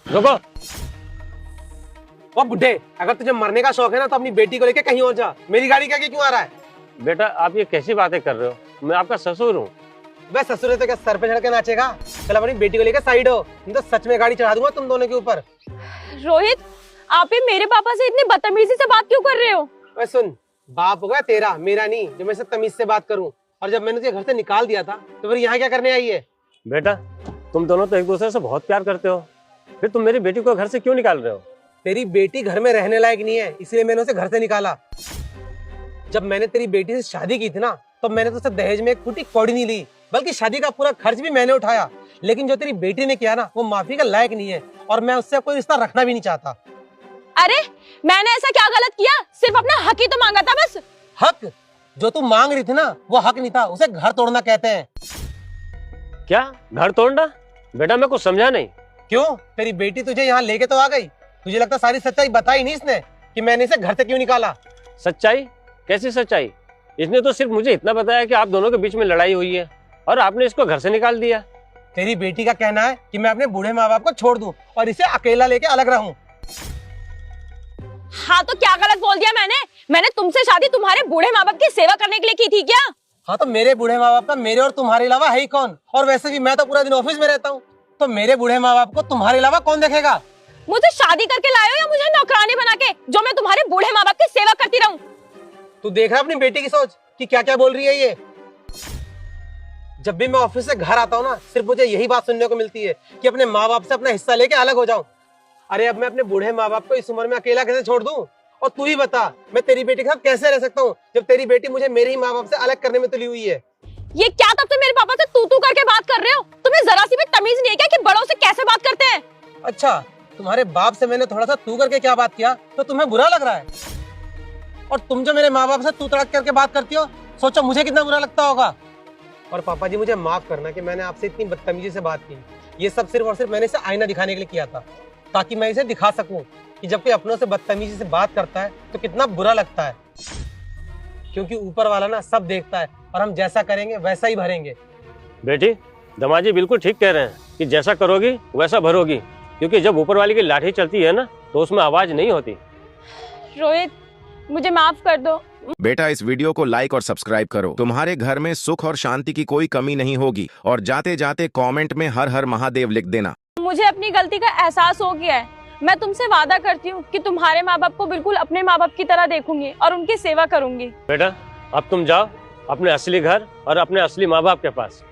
रुको। वो बुड्ढे, अगर तुझे मरने का शौक है ना तो अपनी बेटी को लेके कहीं और जा। मेरी गाड़ी के आगे क्यों आ रहा है? बेटा आप ये कैसी बातें कर रहे हो? मैं आपका ससुर हूँ। वह ससुर है तो क्या सर पे चढ़ के नाचेगा? चल अपनी बेटी को लेकर साइड हो, नहीं तो सच में गाड़ी चढ़ा दूंगा तुम दोनों के ऊपर। रोहित, आप ये मेरे पापा से इतनी बदतमीजी से बात क्यों कर रहे हो? वह सुन, बाप होगा तेरा, मेरा नहीं, जो मैं से तमीज से बात करूं। और जब मैंने तुझे घर से निकाल दिया था तो फिर यहाँ क्या करने आई है? बेटा तुम दोनों तो एक दूसरे से बहुत प्यार करते हो, फिर तुम मेरी बेटी को घर से क्यों निकाल रहे हो? तेरी बेटी घर में रहने लायक नहीं है, इसलिए मैंने उसे घर से निकाला। जब मैंने तेरी बेटी से शादी की थी ना, तो मैंने तो उसे दहेज में एक फूटी कौड़ी नहीं ली, बल्कि शादी का पूरा खर्च भी मैंने उठाया। लेकिन जो तेरी बेटी ने किया ना, वो माफी का लायक नहीं है, और मैं उससे कोई रिश्ता रखना भी नहीं चाहता। अरे मैंने ऐसा क्या गलत किया? सिर्फ अपना हक ही तो मांगा था बस। हक? जो तू मांग रही थी ना, वो हक नहीं था, उसे घर तोड़ना कहते हैं। क्या घर तोड़ना? बेटा मैं कुछ समझा नहीं। क्यों? तेरी बेटी तुझे यहाँ लेके तो आ गई, तुझे लगता सारी सच्चाई बताई नहीं इसने कि मैंने इसे घर से क्यों निकाला? सच्चाई? कैसी सच्चाई? इसने तो सिर्फ मुझे इतना बताया कि आप दोनों के बीच में लड़ाई हुई है और आपने इसको घर से निकाल दिया। तेरी बेटी का कहना है कि मैं अपने बूढ़े माँ बाप को छोड़ दूं और इसे अकेला लेके अलग रहूं। हाँ तो क्या गलत बोल दिया मैंने? मैंने तुमसे शादी तुम्हारे बूढ़े माँ बाप की सेवा करने के लिए की थी क्या? हाँ तो मेरे बूढ़े माँ बाप का मेरे और तुम्हारे अलावा है ही कौन? और वैसे भी मैं तो पूरा दिन ऑफिस में रहता हूँ, तो मेरे बूढ़े माँ बाप को तुम्हारे अलावा कौन देखेगा? मुझे शादी करके लाए हो या मुझे नौकरानी बना के, जो मैं तुम्हारे बूढ़े माँ बाप की सेवा करती रहूं? तू देख रहा है अपनी बेटी की सोच कि क्या क्या बोल रही है ये? जब भी मैं ऑफिस से घर आता हूँ ना, सिर्फ मुझे यही बात सुनने को मिलती है कि अपने माँ बाप से अपना हिस्सा लेके अलग हो जाऊं। अरे अब मैं अपने बूढ़े माँ बाप को इस उम्र में अकेला कैसे छोड़ दूं? और तू ही बता, मैं तेरी बेटी के साथ कैसे रह सकता हूँ जब तेरी बेटी मुझे मेरे ही माँ बाप से अलग करने में तुली हुई है? ये क्या तब से मेरे पापा से तू करके बात कर रहे हो? तुम्हें जरा सी भी तमीज नहीं है क्या कि बड़ों से कैसे बात करते हैं? अच्छा, तुम्हारे बाप से मैंने थोड़ा सा तू करके क्या बात किया तो तुम्हें बुरा लग रहा है? और तुम जो मेरे माँ बाप से तू तड़क करके बात करती हो, सोचो मुझे कितना बुरा लगता होगा। और पापा जी मुझे माफ करना कि मैंने आपसे इतनी बदतमीजी से बात की। ये सब सिर्फ और सिर्फ मैंने इसे आईना दिखाने के लिए किया था, ताकि मैं इसे दिखा सकूं कि जब कोई अपनों से बदतमीजी से बात करता है तो कितना बुरा लगता है। क्योंकि ऊपर वाला ना सब देखता है, और हम जैसा करेंगे वैसा ही भरेंगे। बेटी दमाजी बिल्कुल ठीक कह रहे हैं कि जैसा करोगी वैसा भरोगी, क्योंकि जब ऊपर वाली की लाठी चलती है ना तो उसमें आवाज नहीं होती। रोहित मुझे माफ कर दो। बेटा इस वीडियो को लाइक और सब्सक्राइब करो। तुम्हारे घर में सुख और शांति की कोई कमी नहीं होगी। और जाते जाते कमेंट में हर हर महादेव लिख देना। मुझे अपनी गलती का एहसास हो गया है। मैं तुमसे वादा करती हूँ कि तुम्हारे माँ बाप को बिल्कुल अपने माँ बाप की तरह देखूंगी और उनकी सेवा करूंगी। बेटा अब तुम जाओ अपने असली घर और अपने असली माँ बाप के पास।